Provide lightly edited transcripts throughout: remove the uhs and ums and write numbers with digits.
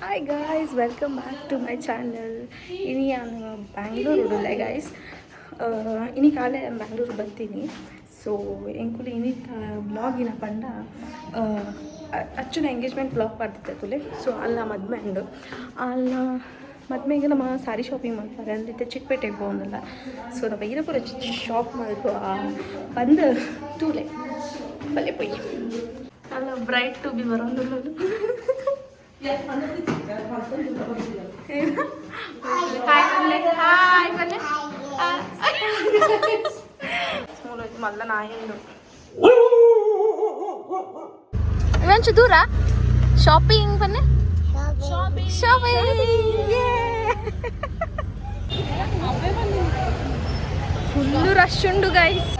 Hi guys, welcome back to my channel. ಇನಿ ನಾನು ಬ್ಯಾಂಗ್ಳೂರುಡಲ್ಲ guys. ಇನಿ ಕಾಲೇ ಬ್ಯಾಂಗ್ಳೂರು ಬರ್ತೀನಿ. ಸೊ ಎಂಕುಲು ಇನ್ನಿತ ಬ್ಲಾಗಿನ ಪಂಡ ಅಚ್ಚುನ ಎಂಗೇಜ್ಮೆಂಟ್ ಬ್ಲಾಗ್ ಬರ್ತಿದ್ದೆ ತುಲೆ. ಸೊ ಅಲ್ಲ ಮದುವೆ ಉಂಡು. ಅಲ್ಲ ಮದುವೆಗೆ ನಮ್ಮ ಸ್ಯಾರಿ ಶಾಪಿಂಗ್ ಮಾಡ್ತಾರೆ ಅಂದಿದ್ದೆ ಚಿಕ್ಕಪೇಟೆಗೆ ಹೋಗೋದಲ್ಲ. ಸೊ ನಾವು ಏನಪ್ಪೂರ ಶಾಪ್ ಮಾಡಿದ್ರು ಬಂದು ತೂಲೆ ಬಲ್ಲೆ ಪೊಯ್ ಅಲ್ಲ ಬ್ರೈಟ್ ಟು ಬಿ ಬರೋದು. మళ్ళీ నాయండు ఇవంచు దూరా షాపింగ్ పన్నే షాపింగ్ ఫుల్ రష్ ఉండు గైస్.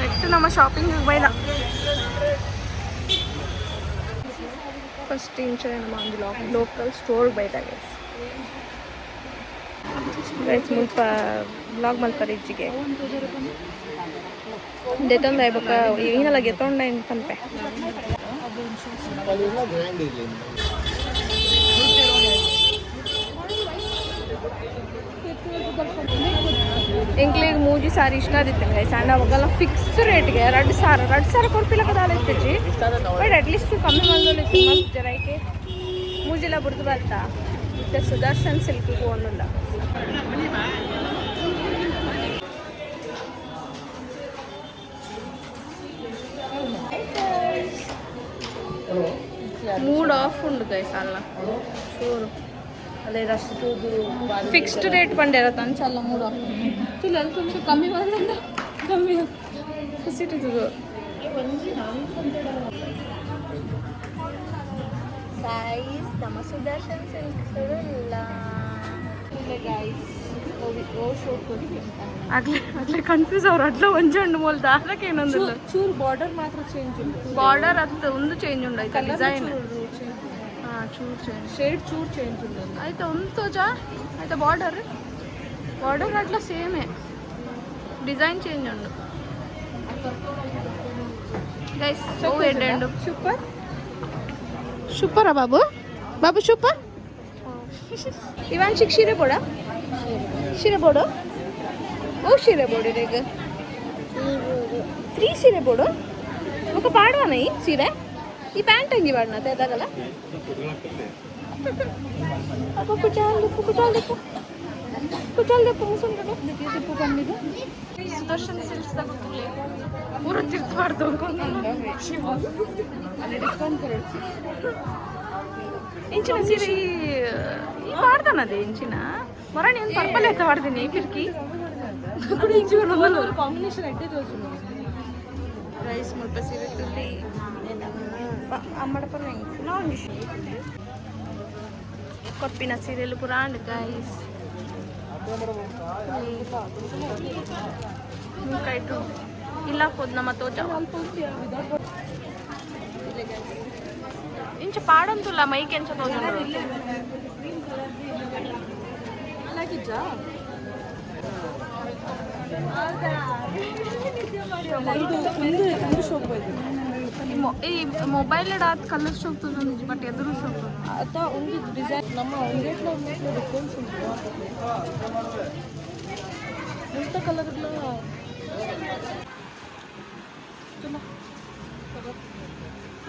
నెక్స్ట్ ನಮ್ಮ ಶಾಪಿಂಗ್ ಬೈದ ಫಸ್ಟ್ ಇಂಚ ನಮ್ಮ ಲೋಕಲ್ ಸ್ಟೋರ್ ಬೈದ ಗೈಸ್ ಮುಲ್ಪ ಬ್ಲಾಗ್ ಮಲ್ಪರ ಇಜ್ಜಿಗೆ ದೆತ್ತೊಂದು ಆಯ್ಬೇಕ ಏನಲ್ಲ ಗೆತ್ತೊಂಡ ಪಂಪೆ ಎಂಕ್ಲಿಗೆ ಮೂಜಿ ಸಾರಿ ಇಷ್ಟ ಆದಿತ್ತು ಗೈಸ್. ಆ್ಯಂಡ್ ಅವಾಗೆಲ್ಲ ಫಿಕ್ಸ್ ರೇಟ್ಗೆ 2,000 ಕೊಡ್ಪಿಲ್ಲ ಕದಾಲ ಇತ್ತಜ್ಜಿ. ಬಟ್ ಅಟ್ಲೀಸ್ಟ್ ಕಮ್ಮಿ ಬಂದೋಲಿತ್ತು ಮಸ್ತ್ ಜರೈಕೆ ಮೂಜಿಲ್ಲ ಬುಡ್ದು ಬರ್ತಾ ಮತ್ತು ಸುದರ್ಶನ್ ಸಿಲ್ಕಿಗೆ ಹೋಗಲ್ಲ. ಮೂಡ್ ಆಫ್ ಉಂಡು ಗೈಸ್ ಅಲ್ಲ ಚೂರು ಅಲ್ಲೇ ಅಷ್ಟು ಫಿಕ್ಸ್ಡ್ ರೇಟ್ ಬಂದಿರತ್ತೆ ಅಂಚಲ್ಲ ಮೂಡ್ ಆಫ್ ತುಲ್ಲ ಅಲ್ಲಿ కొంచెం ಕಮ್ಮಿ ಬಂದ ಕಮ್ಮಿ ಖುಷಿಟ್ಟಿದ್ದು ಗೈಸ್ ನಮ್ಮ ಸುದರ್ಶನ್ ಸಿಲ್ಕ್ ಇಲ್ಲ ಗೈಸ್ ಅಟ್ಲೆ ಕನ್ಫ್ಯೂಸ್ ಅವ್ರು ಅಟ್ಲ ಒಂಜಂಡು ಮೂಲ ದಾರಕ್ಕೆ ಏನೊಂದಿಲ್ಲ ಚೂರು ಬಾರ್ಡರ್ ಮಾತ್ರ ಚೇಂಜ್ ಉಂಟು. ಬಾರ್ಡರ್ ಅದು ಒಂದು ಚೇಂಜ್ ಉಂಡು ಆಯ್ತಾ ಡಿಸೈನ್ ಚೂರು ಚೇಂಜ್ ಶೇಡ್ ಚೂರು ಚೇಂಜ್ ಉಂಟು ಆಯ್ತಾ ಒಂದು ತೋಜಾ ಆಯ್ತಾ ಬಾರ್ಡರ್ ಅಟ್ಲ ಸೇಮೇ ಡಿಸೈನ್ ಚೇಂಜ್ ಉಂಡು ಗೈಸ್. ಓ ಎಡ್ಡೆಂಡು ಸೂಪರಾ ಬಾಬು ಸೂಪರ್. ಇವಾನ್ ಶಿರೆ ಬೋಡ ಶಿರೆ ಬೋಡು ಓ ಶಿರೆ ಬೋಡು ಈಗ 3 ಸೀರೆ ಬೋಡು ఒక పాడవాన ఈ సీరే ఈ ప్యాంట్ అంగి వాడిన తెదగల అപ്പൊ ಕುಚಾಲ್ ದೆಪ್ಪು ಮುಸುಂಡು ದಿಪ್ಪು ಬಂದಿದ್ದು ಸುದರ್ಶನ್ ಸಿಲ್ಕ್ಸ್ ತಗೋತುಲೆ ಪೂರ ತಿರ್ತ್ಬಾರ್ದು ಅಲ್ಲಿ ಡಿಸ್ಕೌಂಟ್ ಕೊಡ್ಸಿ ಇಂಚಿನ ಸೀರೆ ಈ ಮಾಡ್ತಾನದೆ ಇಂಚಿನ ಮರಣಿ ಒಂದು ಪರ್ಪಲ್ ಎತ್ತ ಮಾಡ್ತೀನಿ ಕಿರ್ಕಿ ಕಾಂಬಿನೇಷನ್ ಎಡ್ಡೆ ತೋರಿಸು ರೈಸ್ ಮುಲ್ಪ ಸೀರೆ ತುಲ್ಲಿ ಅಮ್ಮಡಪ್ಪ ನೋಡಿ ಕೊಪ್ಪಿನ ಸೀರೆಲು ಪುರಾಣ ಗೈಸ್ ಕೈಟು ಇಲ್ಲ ಹೋದ್ ನಮ್ಮ ತೋಟ ಇಂಚ ಪಾಡಂತುಲ್ಲ ಮೈಕ್ ಎಂಚ ತೋಜ ಈ ಮೊಬೈಲ್ ಆದ ಕಲರ್ ಶೋಗ್ತದೆ ನಿಜ ಬಟ್ ಎದುರು ಶೋಗ್ತದೆ ಅಥವಾ ಒಂದು ಡಿಸೈನ್ ನಮ್ಮ ಅಂಗಡಿలో ಡಿಫರೆನ್ಸ್ ಉಂಟು ಇಂಥ ಕಲರ್ಗಳ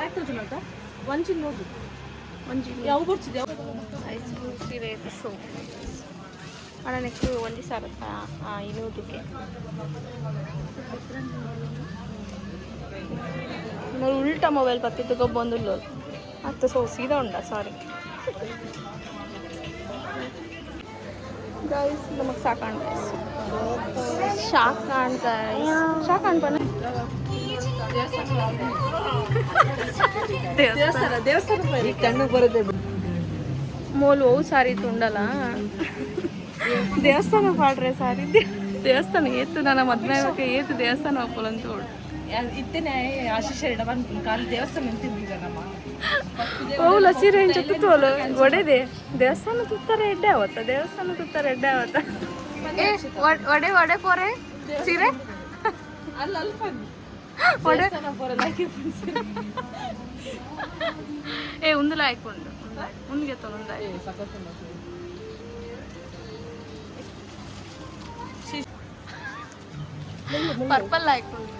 ಆಗ್ತದೆ ಒಂಚಿ ನೋಡು ಒಂಚಿ ಯಾವ ಬರ್ತಿದೆ ಐಸ್ ಸೀರೆ ಶೋ ಅಣ್ಣ ನೆಕ್ಸ್ಟ್ ಒಂಜಿ ಸಾರತ್ತ ಇನ್ನೂದಕ್ಕೆ మరి ఉల్టా మొబైల్ పత్తితో బంధువులు అత్త సో సీదా ఉండ సారీ गाइस नमक साकान गाइस शाकान पने ದೇವಸ್ಥಾನ ಬರಿ ಕಣ್ಣು ಬರುತ್ತೆ ಮೋಲ್ ಓ ಸಾರಿ ತುಂಡಲ್ಲ ದೇವಸ್ಥಾನ ಪಾಡ್ರೆ ಸಾರಿ ದೇವಸ್ಥಾನ ಏತು ನನ್ನ ಮದ್ವೆ ಏತು ದೇವಸ್ಥಾನ ಒಪ್ಪಲಂತ ನೋಡು ಇತ್ತೇನೆ ಆಶೀಶ ಕಾಲು ದೇವಸ್ಥಾನ ಅಂತಿದ್ದೀರಮ್ಮ ಓಲ ಸೀರೆ ಇಂಚ ತೋಲು ಒಡೆದೆ ದೇವಸ್ಥಾನ ತುತ್ತಾರೆ ಎಡ್ಡೆ ಆವತ್ತ ದೇವಸ್ಥಾನ ತುತ್ತಾರೆ ಎಡ್ಡೆ ಆವತ್ತ ಒಡೆ ಒಡೆ ಪೋರೆ ಸೀರೆ ಅಲ್ಲ ಅಲ್ಪ ಒಡೆ ಪೋರೆ ಲೈಕ್ ముందులో అయిపోండు ముందుకెత్తాను ఉందా పర్పల్ అయిపోండు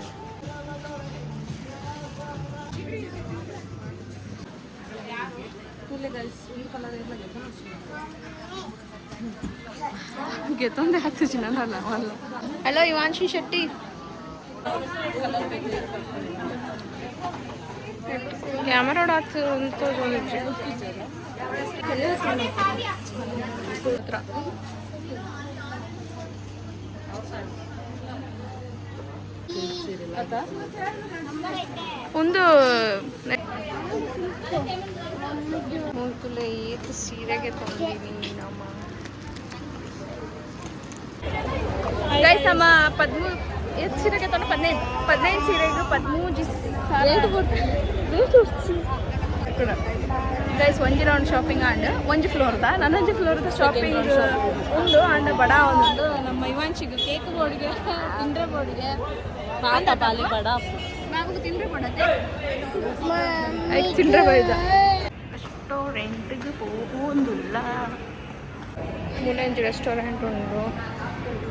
घेतून द्यायचं ना मला हॅलो इवांशी शेट्टी ಕ್ಯಾಮರಾ ಹೊಡಾತು ಅಂತ ಒಂದು ಮೂರ್ತುಲೆ ಏತು ಸೀರೆಗೆ ತಂದೀನಿ ನಮ್ಮ ಗೈಸ್ ನಮ್ಮ 13 ಎಷ್ಟು ಸೀರೆಗೆ ತಂದು 15 ಸೀರೆಗೆ 13 ಗೈಸ್ ಒಂಜಿ ರೌಂಡ್ ಶಾಪಿಂಗ್ ಆಂಡ್ ಒಂಜಿ ಫ್ಲೋರ್ದ ನನ್ನೊಂಜಿ ಫ್ಲೋರ್ದ ಶಾಪಿಂಗ್ ಉಂಡು ಆಂಡ್ ಬಡ ಒಂದು ನಮ್ಮ ಇವಾಂಚಿಗೆ ಕೇಕ್ ಬೋರ್ಡ್ಗೆ ತಿಂಡ್ರೆ ಬೋರ್ಡ್ಗೆ ಪಾತ ಪಾಲಿ ಬಡ ನಾವು ತಿಂಡ್ರೆ ಬೋಡತ್ತೆ ತಿಂಡ್ರೆ ಬೋಯ್ದ ರೆಸ್ಟೋರೆಂಟ್ಗೆ ಹೋಗುವುದಿಲ್ಲ ಮುನ್ನಂಜಿ ರೆಸ್ಟೋರೆಂಟ್ ಉಂಡು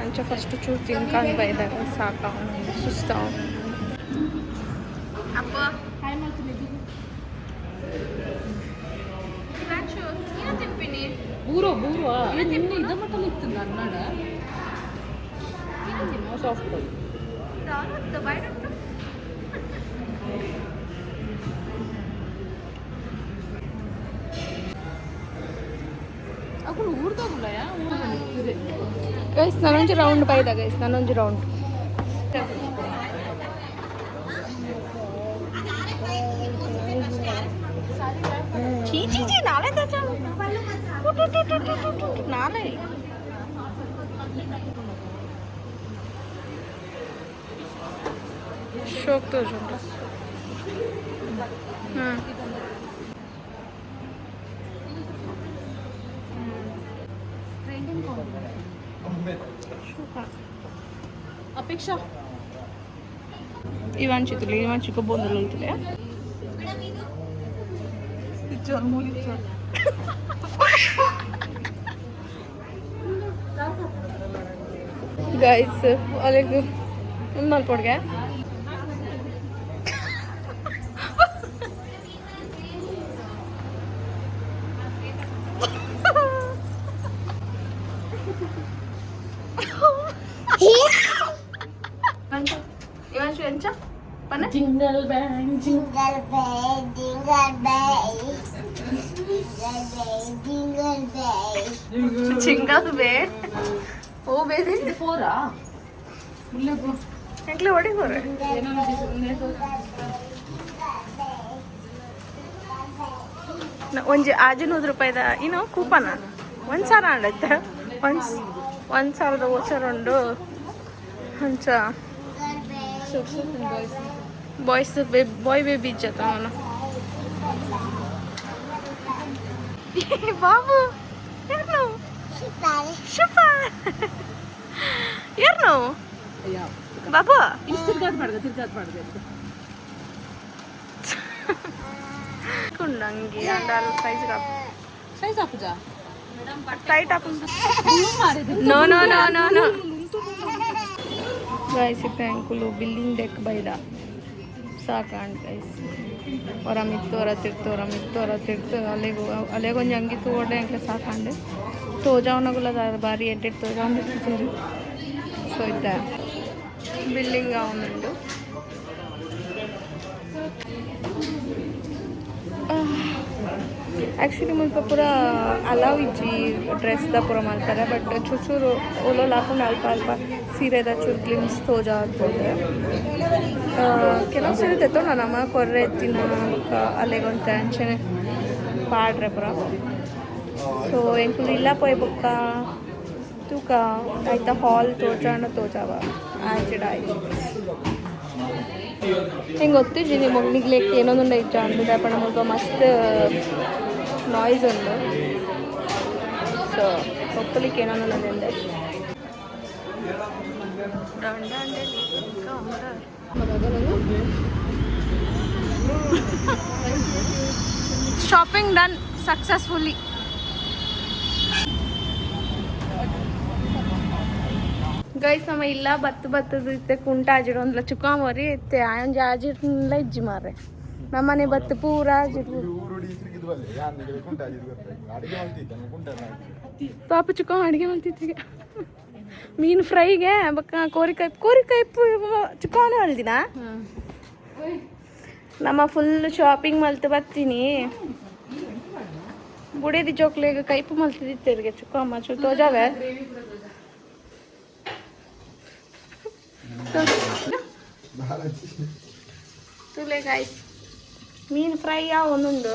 ಅಂಚ ಫಸ್ಟ್ ಚೂರು ತಿನ್ಕೊಂಡು ಬೈದಾಗ ಸಾಕ ಸುಸ್ತ ಅಪ್ಪ ಹಾಯ್ ಮಾಡ್ತೀನಿ ತಿಂಪಿನಿ ಬೂರೋ ನಿನ್ನೆ ಇದ ಮಟ್ಟಲ್ಲಿ ಇತ್ತು ಕನ್ನಡ ಸಾಫ್ಟ್ ಅప్పుడు ಊರ್ದಾಗುಲ್ಲಯ ಗೈಸ್ ನಾನೊಂದು ರೌಂಡ್ ಬೈದ ಗೈಸ್ ನಾನೊಂದು ರೌಂಡ್ ನಾಳೆ ನಾಳೆ ಶೋಕ್ ತೋಜುಂಟ ಅಪೇಕ್ಷಾ ಇವಾಂಚಿಗೆ ಬೋಂದಲು ಇರ್ತದೆ ಗೈಸ್ ಅಲ್ಲಿಗೆ ಮಲ್ಪೊಡ್ಗೆ ಇವಾಂಶು ಎಂಚ ಪನ್ನ jingle bang jingle bang jingle bang jingle bang ಓ ಬೇದಿ ಫೋರಾ ಇಲ್ಲಗೋ ಎಂಕ್ಲೆ ಹೊಡಿ ಹೋರೆ ಒಂಜಿ ಆಜಿನೂರು ರೂಪಾಯಿದ ಏನು ಕೂಪನ 1,000 ಆಡತ್ತೆ 1,000 ವೋಚರ್ ಉಂಡು ಅಂಚ ಬಾಯ್ಸ್ ಬಾಯ್ ಬೇಬಿ ಇಜ್ಜತ್ತ ಅವನು ಬಾಬು ಯಾರು ಯಾರು ಬಾಬು కుండంగి అండాలు సైజ్ ఆపుజా టైట్ ఆపు no no no no no guys अंकुलु बिल्डिंग डेक बैदा साकांड गाइस और तिर्तो अलेगोंज अंगी तोड़े अंकल साकांड तोजावनगुला बारी एड्डेट तोजावन तिर्तिರು सो इद्दा बिल्डिंग आवुंडु ಆ್ಯಕ್ಚುಲಿ ಮುಲ್ಪ ಪೂರ ಅಲಾವ್ ಇಜ್ಜಿ ಡ್ರೆಸ್ದ ಪೂರ ಮಾಡ್ತಾರೆ ಬಟ್ ಚೂರು ಓಲೋಲ್ ಹಾಕೊಂಡು ಅಲ್ಪ ಸೀರೆದ ಚೂರು ಗ್ಲಿಮ್ಸ್ ತೋಜ ಆಗ್ತದೆ ಕೆಲವು ಸೀರೆ ತೆತ್ತೋಣ ನಮ್ಮ ಕೊರ್ರೆ ಎತ್ತಿನ ಅಲೆಗೊಂತ ಅಂಚನೆ ಪಾಡ್ರೆ ಪೂರ ಸೊ ಎಂಕುಲು ಇಲ್ಲ ಪೋಯ್ ಬೊಕ್ಕ ತೂಕ ಆಯ್ತಾ ಹಾಲ್ ತೋಜಾವ ಆಯ್ತು ಹಿಂಗೆ ಗೊತ್ತಿಜ್ಜಿ ನಿಮ್ಮ ಮಗನಿಗ್ಲಿಕ್ಕೆ ಏನೊಂದು ಇಜ್ಜ ಅಂದಿದೆ ಪಣ ಮುಲ್ಪ ಮಸ್ತ್ ನಾಯ್ಸ್ ಉಂಡು ಸೊ ಒಪ್ಪಲಿಕ್ಕೆ ಏನೊಂದು ನಂದೆ ಶಾಪಿಂಗ್ ಡನ್ ಸಕ್ಸಸ್ಫುಲಿ. ಗೈಸ್ ನಮ್ಮ ಇಲ್ಲ ಬತ್ತದ ಇತ್ತೆ ಕುಂಟ ಆಜಿಡು ಒಂದ್ಲ ಚುಕಾಮರಿ ಇತ್ತೆ ಆಯಂಜಿ ಆಜಿಡ್ಲ ಇಜ್ಜಿ ಮಾರ್ರೆ ನಮ್ಮನೆ ಬತ್ತು ಪೂರ ಆಜಿಡು ಪಾಪ ಚುಕಾಮ ಅಡಿಗೆ ಮಾಡ್ತಿದ್ದೀಗ ಮೀನು ಫ್ರೈಗೆ ಬಕ್ಕ ಕೋರಿಕಾಯಿ ಚುಕಾವನೆ ಹೊಲ್ದಿನ ನಮ್ಮ ಫುಲ್ ಶಾಪಿಂಗ್ ಮಲ್ತು ಬರ್ತೀನಿ ಬುಡೇದಿ ಚೋಕ್ಲೆಗೆ ಕೈಪು ಮಲ್ತಿದ್ದಿತ್ತೇರಿಗೆ ಚುಕಾಮ ತೋಜಾವೆ ತುಲೆ ಗಾಯ್ಸ್ ಮೀನು ಫ್ರೈ ಒಂದೊಂದು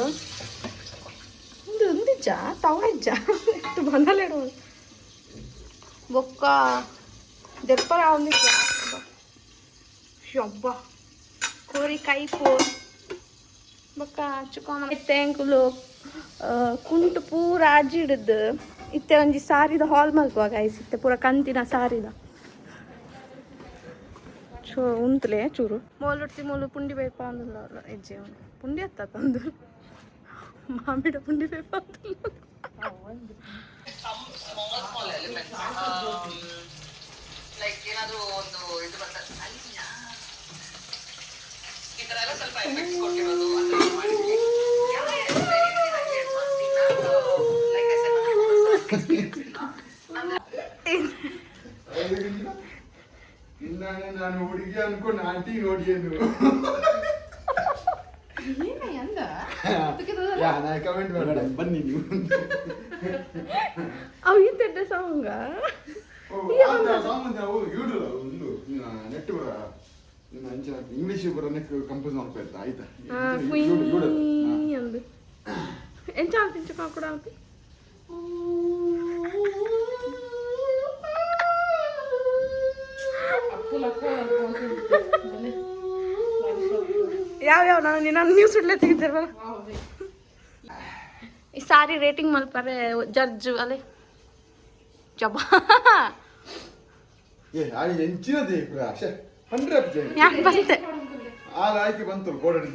ಒಂದಿಜ್ಜ ತವಳಿಜ್ಜ ಎಷ್ಟು ಬಂದಲೇಡು ಬೊಕ್ಕ ದೆಪ್ಪರ ಒಂದಿಜ್ಜ ಶೊಬ್ಬ ಕೋರಿ ಕೈಪು ಬೊಕ್ಕ ಚುಕಾಮ ತೆಂಕುಲು ಕುಂಟು ಪೂರ ಅಜ್ಜಿಡ್ದು ಇತ್ತೆ ಒಂಜಿ ಸಾರಿದ ಹಾಲ್ ಮಲ್ಪುವ ಗಾಯ್ಸ್ ಇತ್ತೆ ಪೂರ ಕಂತಿನ ಸಾರಿದ ಉಂತಲೇ ಚೂರು ಮೋಲೊಟ್ಟಿ ಮೂಲು ಪುಂಡಿ ಬೇಪ ಅಂದಿಲ್ಲ ಹೆಜ್ಜೆ ಪುಂಡಿ ಹತ್ತ ತಂದು ಮಾಮಿಡ ಪುಂಡಿ ಬೇಪ ಅಂದಿಲ್ಲ ನಾನು ಹುಡುಗಿ ಅನ್ಕೊಂಡು ಆಂಟಿ ನೋಡಿ ಕಮೆಂಟ್ ಮಾಡಬೇಡ ಬನ್ನಿ ನೀವು ಅವು ಇಂತೆಡ್ಡ ಸಾಂಗ ನೆಟ್ ಇಂಗ್ಲಿಷ್ ಬರೋನೆ ಕಂಪೋಸ್ ಮಾಡ್ಕೊಳ್ತಾ ಆಯ್ತಾ ಅಂದು ಎಂಚ ಆಡ್ತೀನಿ ಕೂಡ ಆಡ್ತಿ ಯಾವ ನಾನು ನ್ಯೂಸ್ ಇಡ್ಲೇ ತೆಗಿತಾರಲ್ಲ ಈ ಸಾರಿ ರೇಟಿಂಗ್ ಮಲ್ಪಾರೆ ಜಡ್ಜ್ ಅಲ್ಲೇ ಜಬಾ ಹೆಂಚಿನದೇ ಯಾಕೆ ಬಂತೆ ಆಯ್ಕೆ ಬಂತು ಗೋಡಡಿ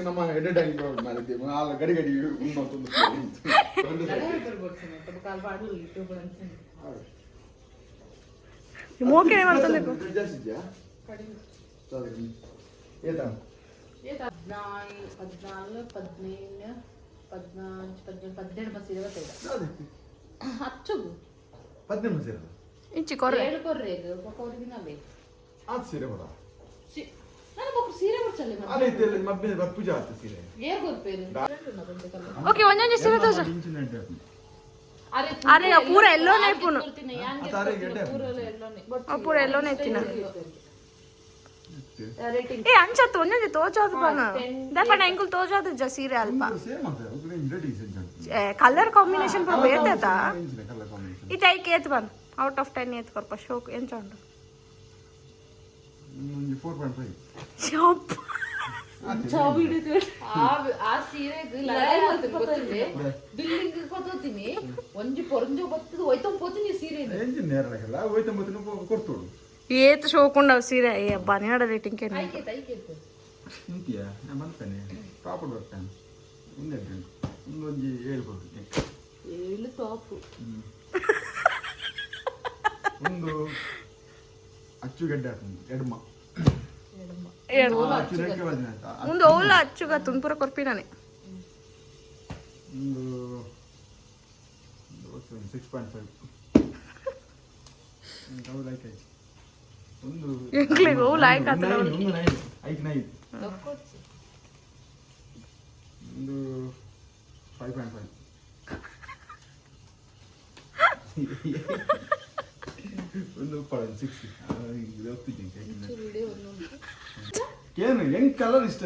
ನಮ್ಮ ಹೆಡೆಡ್ ಆಗಿ ಮಾಡಿದ್ದೇವೆ ಗಡಿ ಗಡಿ ಮೋಕೆ ಮಾಡ್ತಂದೆ ఇంచి కొర్రే సీరే కూడా ఓకే ಒಂದೊಂದು ಸೀರೆ ತೋರ್ಸ ಅರೆ ಪೂರ ಎಲ್ಲೋನೇ ಪುನು ಪೂರ ಎಲ್ಲೋನೇ ಎತ್ತಿನ ಏ ಅಂಚತ್ತು ಒಂದೊಂದು ತೋಜಾದು ಪನ ದಪ್ಪ ಎಂಕುಲ್ ತೋಜಾದು ಜ ಸೀರೆ ಅಲ್ಪ ಕಲರ್ ಕಾಂಬಿನೇಷನ್ ಪೂರ ಬೇತದ ಇದು ಐಕೆ ಏತ್ ಬನ್ ಔಟ್ ಆಫ್ 10 ಏತ್ ಕೊರ್ಪ ಶೋಕ್ ಎಂಚ ಉಂಡು 4.5 ಆ ಸೀರೆಗೆ ಬಿಲ್ಡಿಂಗ್ ಕೊಡ್ತೀನಿ ಒಂಜಿ ಪೊರಂಜೋ ಬತ್ತದು ಒಯ್ತಂ ಪೋತೀನಿ ಸೀರೆ ಏತ್ ಶೋಕೊಂಡ ಸೀರೆ ಏ ಬನ್ಯಾಡ ರೇಟಿಂಗ್ ಕೆ ಇಂತಿಯಾ ನಾನು ಬಂತಾನೆ ಟಾಪ್ ಬರ್ತಾನೆ ಒಂದೊಂದು 7 ಟಾಪ್ ಒಂದು ಅಚ್ಚುಗಡ್ಡೆ ಎಡಮ ಮುಂದೆ ಓಲ ಅಚ್ಚುಗ ತುಂಪುರ ಕೊರ್ಪಿನಾನೆ ಒಂದು 6.5 ಒಂದು ಎಂಕ್ಲಿಗೆ ಓಲ ಆಯ್ಕ ಆತನ ಒಂದು 9 ಒಂದು 5.5 ಒಂದು 6 ಏನು ಹೆಂಗ್ ಕಲರ್ ಇಷ್ಟ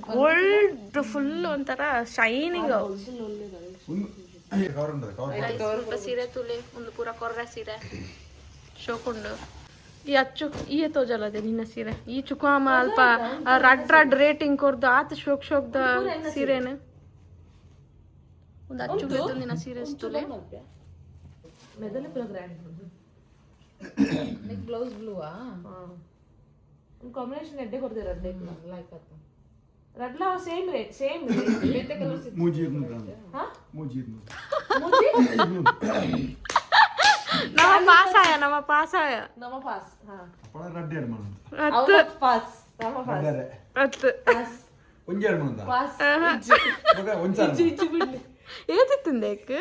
ಗೋಲ್ಡ್ ಫುಲ್ ಒಂಥರ ಶೈನಿಂಗ್ ಸೀರೆ ತುಲೆ ಒಂದು ಪೂರ ಕೊರ್ರೆ ಸೀರೆ ಶೋಕೊಂಡು ಈ ಅಚ್ಚು ಈ ತೋಜಲ್ಲದೆ ನಿನ್ನ ಸೀರೆ ಈ ಚುಕಾಮ ಅಲ್ಪ ರಡ್ ರೇಟಿಂಗ್ ಕೊರ್ದು ಆತ ಶೋಕ್ದ ಸೀರೆನ ಒಂದು ಅಚ್ಚು ಬೇಕು ನಿನ್ನ ಸೀರೆ ತುಲೆ ಮೆದಲೆ ಪುರ ಗ್ರ್ಯಾಂಡ್ ನೆಕ್ ಬ್ಲೌಸ್ ಬ್ಲೂ ಒಂದು ಕಾಂಬಿನೇಷನ್ ಎಡ್ಡೆ ಕೊಡ್ತೀರ ಲೈಕ್ ಆತ ರಡ್ಲ ಸೇಮ್ ರೇಟ್ ಸೇಮ್ ಬೇತೆ ಕಲರ್ ಮೂಜಿ ಹಾ ಮೂಜಿ ಮುಜಿ ನಮ್ಮ ಪಾಸಾಯ ನಮ್ಮ ಪಾಸ್ ಹಾ ಅಪ್ಪಳ ರಡ್ಡೆ ಎರಡು ಮನ ಅವನ ಪಾಸ್ ನಮ್ಮ ಪಾಸ್ ರಡ್ಡೆ ಅತ್ತು ಪಾಸ್ ಒಂಜಿ ಎರಡು ಮನ ಪಾಸ್ ಮಗ ಒಂಚಾರ ಇಜ್ಜಿ ಬಿಡ್ಲಿ ఏదిత్తుంది ఎక్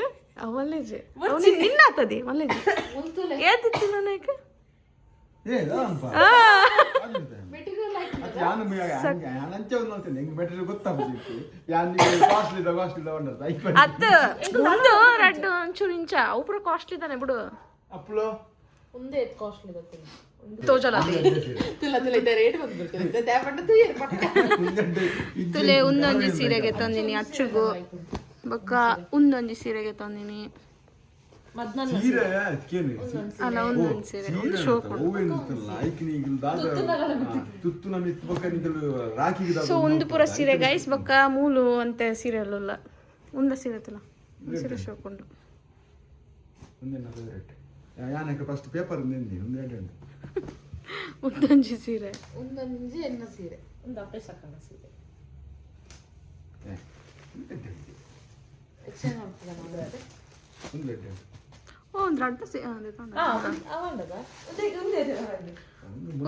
అవలేజ్ అవును నిన్నతది అవలేజ్ ಮುಂತುಲೆ ఏదిత్తుంది నాకు ಏ ದಾಂಪ ಮೆಟೀರಿಯಲ್ ಲೈಕ್ ಅದು ಯಾನು ಯಾನಂಚೆ ಒಂದು ನೋಡ್ತೇನೆ ಹೆಂಗೆ ಮೆಟೀರಿಯಲ್ ಗೊತ್ತಾಗ್ಬಿಟ್ಟಿತ್ತು ಯಾನಿಗೆ ಕಾಸ್ಟ್ಲಿ ఉండదు అయిపోయింది అత్త ముందు రెడ్ చూరించా ఊపర కాస్ట్లీ దాని ఇప్పుడు ಅಪ್ಪಳು ಒಂದೇ ಕಾಸ್ಟ್ಲಿ ಗೊತ್ತಿಲ್ಲ తోజల ತುಲ ಇದ್ದ ರೇಟ್ ಬಂದ್ಬಿಡ್ತದೆ ತ್ಯಾಪಟ್ಟ ತುಯ್ಯರ್ ಪಟ್ಟ ತುಲೆ ಒಂದೊಂದು ಸೀರೆಗೆ ತಂದಿನಿ ಅಚ್ಚುಗು ಬೊಕ್ಕ ಒಂದೊಂದು ಸೀರೆಗೆ ತಂದಿನಿ ಮದ್ನನ್ನ ಸೀರೆ ಅದಕ್ಕೇನು ಅಲ್ಲ ಒಂದೊಂದು ಸೀರೆ ಒಂದು ಶೋ ತುತ್ತುನ ಮಿತ್ಬಕ್ಕ ನಿಂತಲು ರಾಖಿಗೆ ಸೊ ಒಂದು ಪೂರ ಸೀರೆ ಗೈಸ್ ಬೊಕ್ಕ ಮೂಲು ಅಂತೆ ಸೀರೆಲ್ಲ ಒಂದ ಸೀರೆ ತುಲ ಸೀರೆ ಶೋಕೊಂಡು ಒಂದೇನ ಫೇವರೇಟ್ ಯಾನಕ್ಕೆ ಫಸ್ಟ್ ಪೇಪರ್ ನಿಂದಿ ಒಂದೆರಡು ಒಂದೊಂದು ಸೀರೆ ಒಂದೊಂದು ಎನ್ನ ಸೀರೆ ಒಂದು ಅಪ್ಪೆ ಸಾಕಣ್ಣ ಸೀರೆ ಎಕ್ಸ್ಚೇಂಜ್ ಮಾಡ್ತಿದ್ದ ಮಾಡಿದ್ರೆ ಒಂದೆರಡು ಒಂದು ರಡ್ಡ ಸೀರೆ ಅವಂಡದ ಒಂದೇ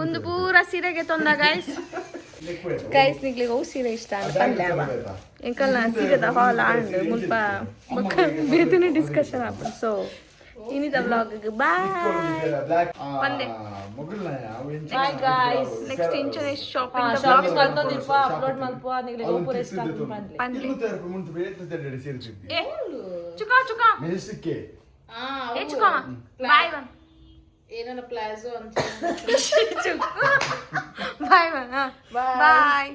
ಒಂದು ಪೂರ ಸೀರೆಗೆ ತೊಂದ ಗೈಸ್ ಗೈಸ್ ನಿಗ್ಲಿಗೆ ಅವು ಸೀರೆ ಇಷ್ಟ ಪಲ್ಯ ಎಂಕಲ್ನ ಸೀರೆದ ಹಾಲ್ ಆಂಡ್ ಮುಲ್ಪ ಬೊಕ್ಕ ಬೇತನೆ ಡಿಸ್ಕಷನ್ ಆಪ ಸೊ ಇನ್ನಿದ ವ್ಲಾಗ್ ಬಾಯ್ ಒಂದೇ ಬಾಯ್ ಗೈಸ್ ನೆಕ್ಸ್ಟ್ ಇಂಚನೆ ಶಾಪಿಂಗ್ ಶಾಪಿಂಗ್ ಕಲ್ತೊಂದಿಪ್ಪ ಅಪ್ಲೋಡ್ ಮಲ್ಪ ನಿಗ್ಲಿಗೆ ಗೋಪುರ ಇಷ್ಟ ಪಂಡ್ಲಿ ಪಂಡ್ಲಿ ಮುಂದೆ ಬೇರೆ ಸೇರಿಸಿದ್ವಿ ಏ ಚುಕಾ ಚುಕಾ ಮೆಣಸಿಕ್ಕೆ ಏ ಚುಕಾ ಬಾಯ್ ಬನ್ ಏನಲ್ಲ ಪ್ಲಾಜೋ ಅಂತ ಬಾಯ್ ಬನ್ ಬಾಯ್